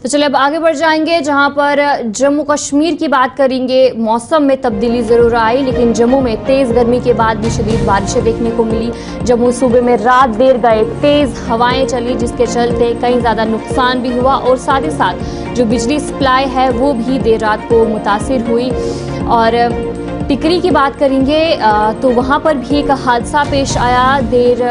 तो चलिए अब आगे बढ़ जाएंगे, जहां पर जम्मू कश्मीर की बात करेंगे। मौसम में तब्दीली जरूर आई, लेकिन जम्मू में तेज गर्मी के बाद भी शदीद बारिशें देखने को मिली। जम्मू सूबे में रात देर गए तेज हवाएं चली, जिसके चलते कई ज्यादा नुकसान भी हुआ और साथ ही साथ जो बिजली सप्लाई है वो भी देर रात को मुतासिर हुई। और टिकरी की बात करेंगे तो वहां पर भी एक हादसा पेश आया। देर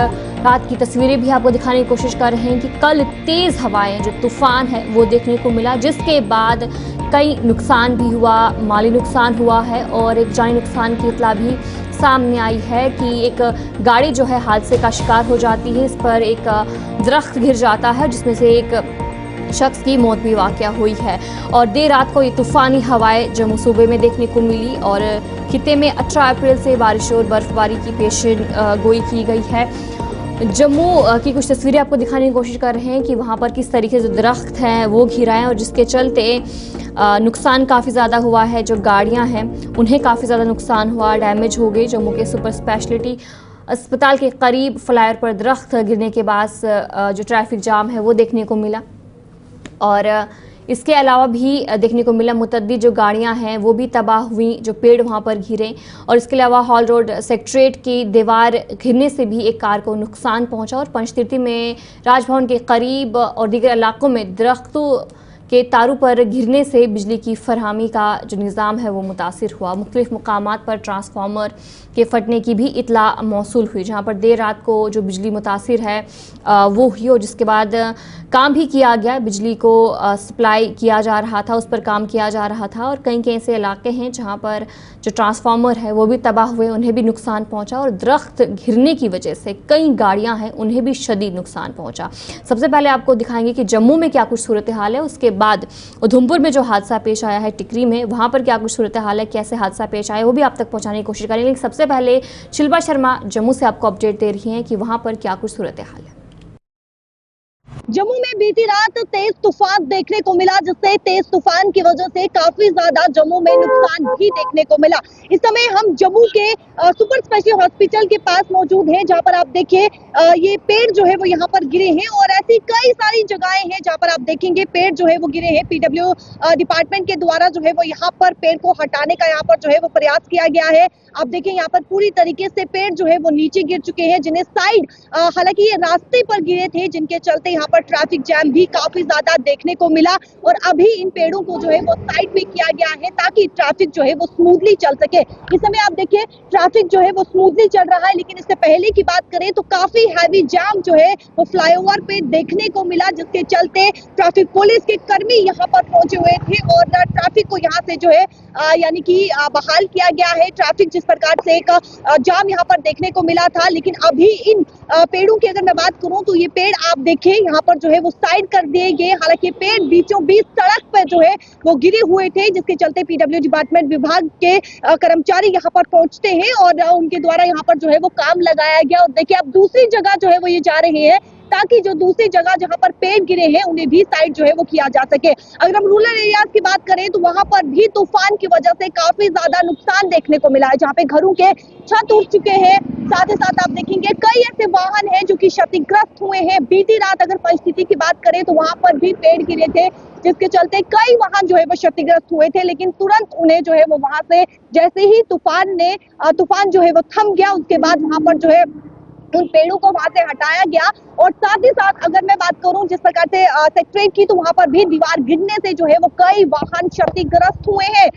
रात की तस्वीरें भी आपको दिखाने की कोशिश कर रहे हैं कि कल तेज हवाएं, जो तूफान है वो देखने को मिला, जिसके बाद कई नुकसान भी हुआ, माली नुकसान हुआ है और एक जानी नुकसान की इतला भी सामने आई है कि एक गाड़ी जो है हादसे का शिकार हो जाती है। इस पर एक दरख्त गिर जाता है, जिसमें से एक शख्स की मौत भी वाक़या हुई है। और देर रात को ये तूफ़ानी हवाएं जम्मू सूबे में देखने को मिली और खित्ते में 18 अप्रैल से बारिश और बर्फबारी की पेशन गोई की गई है। जम्मू की कुछ तस्वीरें आपको दिखाने की कोशिश कर रहे हैं कि वहाँ पर किस तरीके से दरख्त हैं वो घिरा है और जिसके चलते नुकसान काफ़ी ज़्यादा हुआ है। जो गाड़ियाँ हैं उन्हें काफ़ी ज़्यादा नुकसान हुआ, डैमेज हो गई। जम्मू के सुपर स्पेशलिटी अस्पताल के करीब फ्लाईओवर पर दरख्त गिरने के बाद जो ट्रैफिक जाम है वो देखने को मिला। और इसके अलावा भी देखने को मिला मुतअद्दिद जो गाड़ियां हैं वो भी तबाह हुई, जो पेड़ वहां पर गिरे। और इसके अलावा हॉल रोड सेक्रेटेरिएट की दीवार गिरने से भी एक कार को नुकसान पहुंचा। और पंचतीर्थी में राजभवन के करीब और दीगर इलाकों में दरख्तों के तारों पर गिरने से बिजली की फरहमी का जो निज़ाम है वो मुतासिर हुआ। मुख्तलिफ मकामात पर ट्रांसफार्मर के फटने की भी इतला मौसूल हुई, जहाँ पर देर रात को जो बिजली मुतासिर है वो हुई और जिसके बाद काम भी किया गया। बिजली को सप्लाई किया जा रहा था, उस पर काम किया जा रहा था। और कई कई ऐसे इलाके हैं जहाँ पर जो ट्रांसफार्मर है वो भी तबाह हुए, उन्हें भी नुकसान पहुँचा। और दरख्त घिरने की वजह से कई गाड़ियाँ हैं उन्हें भी शदीद नुकसान पहुँचा। सबसे पहले आपको दिखाएंगे कि जम्मू में क्या कुछ सूरत हाल है, उसके बाद उधमपुर में जो हादसा पेश आया है टिकरी में, वहाँ पर क्या कुछ सूरत हाल है, कैसे हादसा पेश आया वो भी आप तक पहुँचाने की कोशिश करेंगे। लेकिन सबसे पहले शिल्पा शर्मा जम्मू से आपको अपडेट दे रही हैं कि वहाँ पर क्या कुछ सूरत हाल है। जम्मू में बीती रात तेज तूफान देखने को मिला, जिससे तेज तूफान की वजह से काफी ज्यादा जम्मू में नुकसान भी देखने को मिला। इस समय हम जम्मू के सुपर स्पेशलिटी हॉस्पिटल के पास मौजूद हैं, जहां पर आप देखिए ये पेड़ जो है वो यहाँ पर गिरे हैं और ऐसी कई सारी जगहें हैं जहां पर आप देखेंगे पेड़ जो है वो गिरे हैं। पीडब्ल्यू डिपार्टमेंट के द्वारा जो है वो यहाँ पर पेड़ को हटाने का यहाँ पर जो है वो प्रयास किया गया है। आप देखें यहाँ पर पूरी तरीके से पेड़ जो है वो नीचे गिर चुके हैं, जिन्हें साइड हालांकि ये रास्ते पर गिरे थे, जिनके चलते यहाँ पर ट्रैफिक जैम भी काफी ज्यादा देखने को मिला। और अभी इन पेड़ों को जो है वो साइड में किया गया है ताकि ट्रैफिक जो है वो स्मूथली चल सके। इस समय आप देखिए ट्रैफिक जो है वो स्मूथली चल रहा है, लेकिन इससे पहले की बात करें तो काफी हैवी जैम जो है वो फ्लाईओवर पे देखने को मिला, जिसके चलते ट्रैफिक पुलिस के कर्मी यहाँ पर पहुंचे हुए थे और ट्रैफिक को यहाँ से जो है यानी कि बहाल किया गया है। ट्रैफिक जिस प्रकार से एक जाम यहाँ पर देखने को मिला था, लेकिन अभी इन पेड़ों की अगर मैं बात करूं तो ये पेड़ आप देखें यहाँ पर जो है वो साइड कर दिए गए। हालांकि पेड़ बीचों बीच सड़क पर जो है वो गिरे हुए थे, जिसके चलते पीडब्ल्यू डिपार्टमेंट विभाग के कर्मचारी यहाँ पर पहुंचते हैं और उनके द्वारा यहाँ पर जो है वो काम लगाया गया। और देखिए अब दूसरी जगह जो है वो ये जा रहे हैं ताकि जो दूसरी जगह जहां पर पेड़ गिरे हैं उन्हें भी साइड जो है वो किया जा सके। अगर हम रूरल एरियाज की बात करें तो वहां पर भी तूफान की वजह से काफी ज्यादा नुकसान देखने को मिला है, जहां पे घरों के छत उड़ चुके हैं। साथ ही साथ आप देखेंगे कई ऐसे वाहन हैं जो कि क्षतिग्रस्त हुए हैं। बीती रात अगर परिस्थिति की बात करें तो वहां पर भी पेड़ गिरे थे, जिसके चलते कई वाहन जो है वो क्षतिग्रस्त हुए थे, लेकिन तुरंत उन्हें जो है वो वहां से जैसे ही तूफान जो है वो थम गया, उसके बाद वहां पर जो है उन पेड़ों को वहां से हटाया गया। और साथ ही साथ अगर मैं बात करूं जिस प्रकार से सेक्रेटरीट की, तो वहां पर भी दीवार गिरने से जो है वो कई वाहन क्षतिग्रस्त हुए हैं।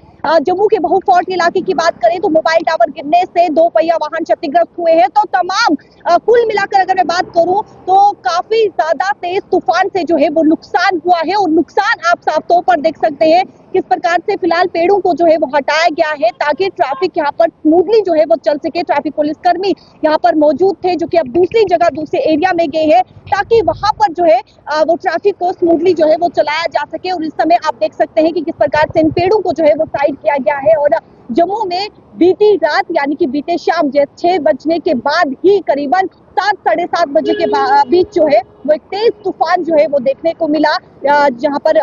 जम्मू के बहु फोर्ट इलाके की बात करें तो मोबाइल टावर गिरने से 2 पहिया वाहन क्षतिग्रस्त हुए हैं। तो तमाम कुल मिलाकर अगर मैं बात करूं तो काफी ज्यादा तेज तूफान से जो है वो नुकसान हुआ है। और नुकसान आप साफ तौर पर देख सकते हैं किस प्रकार से फिलहाल पेड़ों को जो है वो हटाया गया है ताकि ट्रैफिक यहाँ पर स्मूथली जो है वो चल सके। ट्रैफिक पुलिस कर्मी यहाँ पर मौजूद थे जो कि अब दूसरी जगह दूसरे एरिया में गए हैं ताकि वहां पर जो है वो ट्रैफिक को स्मूथली जो है वो चलाया जा सके। और इस समय आप देख सकते हैं कि किस प्रकार से इन पेड़ों को जो है वो साइड किया गया है। और जम्मू में बीती रात यानी कि बीते शाम 6 बजने के बाद ही करीबन 7 साढ़े 7 बजे के बीच जो है वो एक तेज तूफान जो है वो देखने को मिला, जहां पर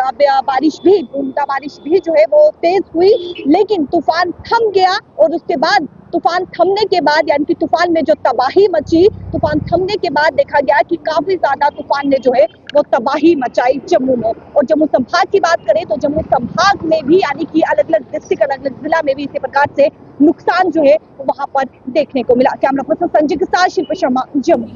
बूंदा बारिश भी जो है वो तेज हुई, लेकिन तूफान थम गया और उसके बाद तूफान थमने के बाद यानी कि तूफान में जो तबाही मची, तूफान थमने के बाद देखा गया कि काफी ज्यादा तूफान ने जो है वो तबाही मचाई जम्मू में। और जम्मू संभाग की बात करें तो जम्मू संभाग में भी यानी कि अलग अलग डिस्ट्रिक्ट, अलग अलग जिला में भी इसी प्रकार से नुकसान जो है वहां पर देखने को मिला। कैमरा पर्सन संजय के साथ शिल्पी शर्मा, जम्मू।